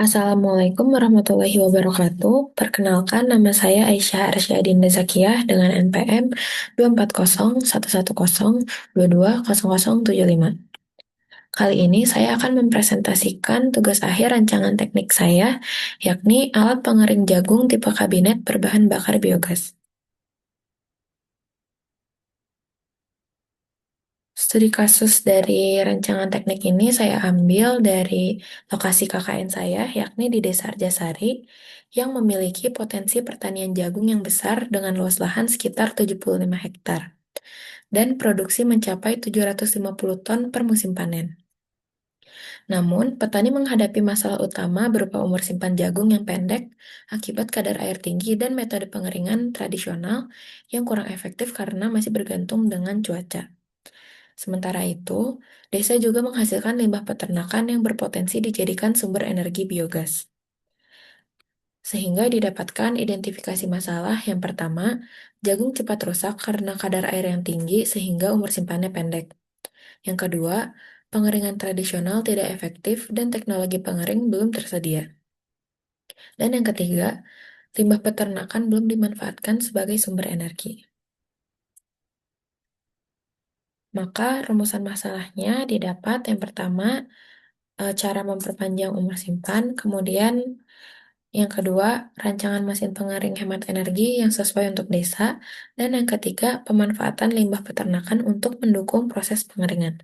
Assalamualaikum warahmatullahi wabarakatuh. Perkenalkan, nama saya Aisyah Arsyadinda Zakiyah dengan NPM 2401110220075. Kali ini saya akan mempresentasikan tugas akhir rancangan teknik saya, yakni alat pengering jagung tipe kabinet berbahan bakar biogas. Studi kasus dari rancangan teknik ini saya ambil dari lokasi KKN saya, yakni di Desa Arjasari, yang memiliki potensi pertanian jagung yang besar dengan luas lahan sekitar 75 hektar, dan produksi mencapai 750 ton per musim panen. Namun, petani menghadapi masalah utama berupa umur simpan jagung yang pendek akibat kadar air tinggi dan metode pengeringan tradisional yang kurang efektif karena masih bergantung dengan cuaca. Sementara itu, desa juga menghasilkan limbah peternakan yang berpotensi dijadikan sumber energi biogas. Sehingga didapatkan identifikasi masalah yang pertama, jagung cepat rusak karena kadar air yang tinggi sehingga umur simpannya pendek. Yang kedua, pengeringan tradisional tidak efektif dan teknologi pengering belum tersedia. Dan yang ketiga, limbah peternakan belum dimanfaatkan sebagai sumber energi. Maka rumusan masalahnya didapat yang pertama, cara memperpanjang umur simpan, kemudian yang kedua, rancangan mesin pengering hemat energi yang sesuai untuk desa, dan yang ketiga, pemanfaatan limbah peternakan untuk mendukung proses pengeringan.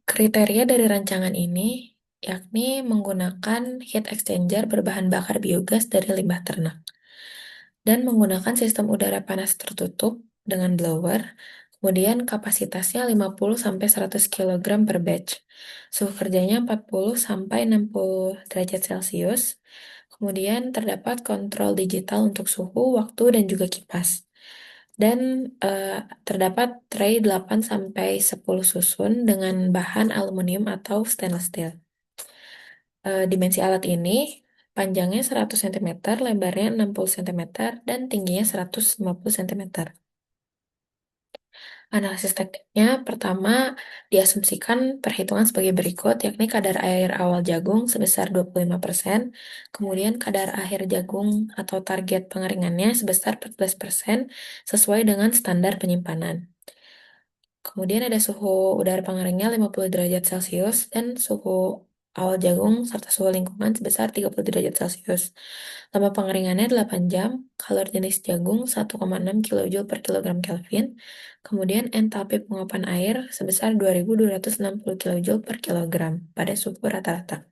Kriteria dari rancangan ini yakni menggunakan heat exchanger berbahan bakar biogas dari limbah ternak dan menggunakan sistem udara panas tertutup dengan blower. Kemudian kapasitasnya 50-100 kg per batch. Suhu kerjanya 40-60 derajat Celcius. Kemudian terdapat kontrol digital untuk suhu, waktu, dan juga kipas. Dan terdapat tray 8-10 susun dengan bahan aluminium atau stainless steel. Dimensi alat ini panjangnya 100 cm, lebarnya 60 cm, dan tingginya 150 cm. Analisis tekniknya pertama diasumsikan perhitungan sebagai berikut, yakni kadar air awal jagung sebesar 25%, kemudian kadar akhir jagung atau target pengeringannya sebesar 14% sesuai dengan standar penyimpanan. Kemudian ada suhu udara pengeringnya 50 derajat Celcius dan suhu awal jagung serta suhu lingkungan sebesar 30 derajat Celcius. Lama pengeringannya 8 jam, kalor jenis jagung 1,6 kJ per kilogram Kelvin. Kemudian entalpi penguapan air sebesar 2260 kJ per kilogram pada suhu rata-rata.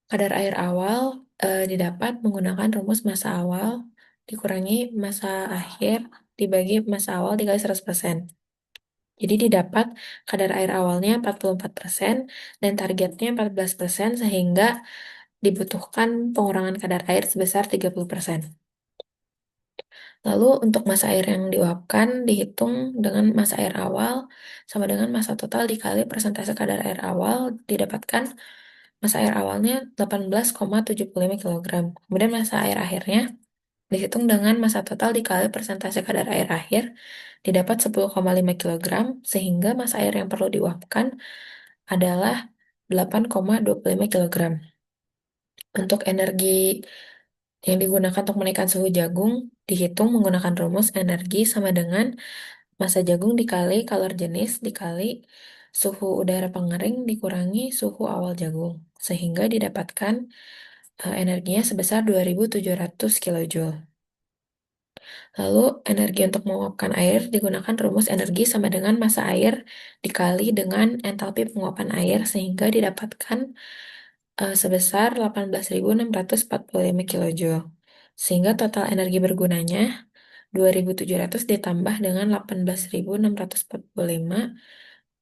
Kadar air awal didapat menggunakan rumus massa awal dikurangi massa akhir dibagi massa awal dikali 100%. Jadi didapat kadar air awalnya 44% dan targetnya 14% sehingga dibutuhkan pengurangan kadar air sebesar 30%. Lalu untuk massa air yang diuapkan dihitung dengan massa air awal sama dengan massa total dikali persentase kadar air awal, didapatkan massa air awalnya 18,75 kg. Kemudian massa air akhirnya dihitung dengan massa total dikali persentase kadar air akhir, didapat 10,5 kg, sehingga massa air yang perlu diuapkan adalah 8,25 kg. Untuk energi yang digunakan untuk menaikkan suhu jagung dihitung menggunakan rumus energi sama dengan massa jagung dikali kalor jenis dikali suhu udara pengering dikurangi suhu awal jagung, sehingga didapatkan energinya sebesar 2700 kilojoule. Lalu, energi untuk menguapkan air digunakan rumus energi sama dengan massa air dikali dengan entalpi penguapan air sehingga didapatkan sebesar 18.645 kilojoule. Sehingga total energi bergunanya 2.700 ditambah dengan 18.645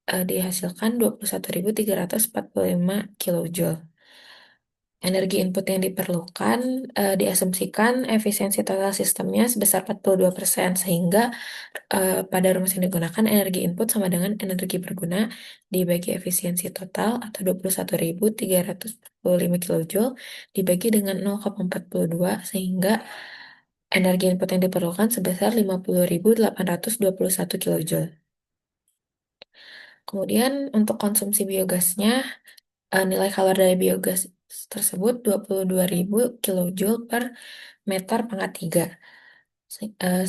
dihasilkan 21.345 kilojoule. Energi input yang diperlukan diasumsikan efisiensi total sistemnya sebesar 42%, sehingga pada rumus yang digunakan energi input sama dengan energi berguna dibagi efisiensi total atau 21.345 kilojoule dibagi dengan 0,42, sehingga energi input yang diperlukan sebesar 50.821 kilojoule. Kemudian untuk konsumsi biogasnya, nilai kalori dari biogas tersebut 22.000 kilojoule per meter pangkat 3.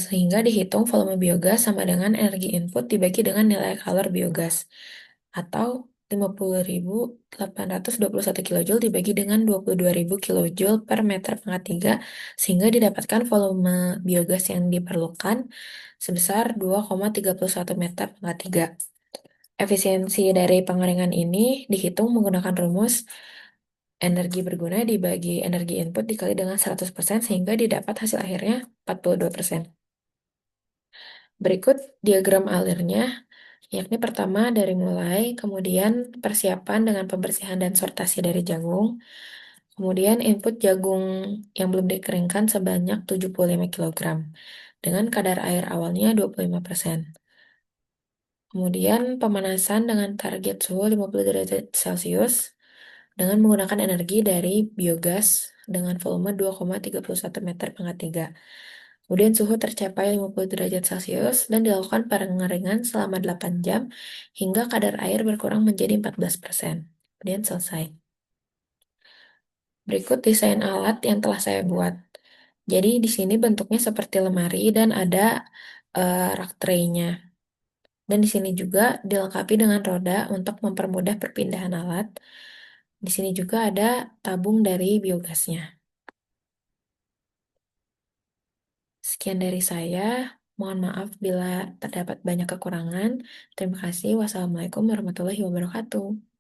Sehingga dihitung volume biogas sama dengan energi input dibagi dengan nilai kalori biogas. Atau 50.821 kilojoule dibagi dengan 22.000 kilojoule per meter pangkat 3. Sehingga didapatkan volume biogas yang diperlukan sebesar 2,31 meter pangkat 3. Efisiensi dari pengeringan ini dihitung menggunakan rumus energi berguna dibagi energi input dikali dengan 100% sehingga didapat hasil akhirnya 42%. Berikut diagram alirnya, yakni pertama dari mulai, kemudian persiapan dengan pembersihan dan sortasi dari jagung, kemudian input jagung yang belum dikeringkan sebanyak 75 kilogram dengan kadar air awalnya 25%. Kemudian pemanasan dengan target suhu 50 derajat Celcius dengan menggunakan energi dari biogas dengan volume 2,31 meter pangkat 3. Kemudian suhu tercapai 50 derajat Celcius dan dilakukan pengeringan selama 8 jam hingga kadar air berkurang menjadi 14%. Kemudian selesai. Berikut desain alat yang telah saya buat. Jadi di sini bentuknya seperti lemari dan ada rak tray-nya. Dan di sini juga dilengkapi dengan roda untuk mempermudah perpindahan alat. Di sini juga ada tabung dari biogasnya. Sekian dari saya. Mohon maaf bila terdapat banyak kekurangan. Terima kasih. Wassalamualaikum warahmatullahi wabarakatuh.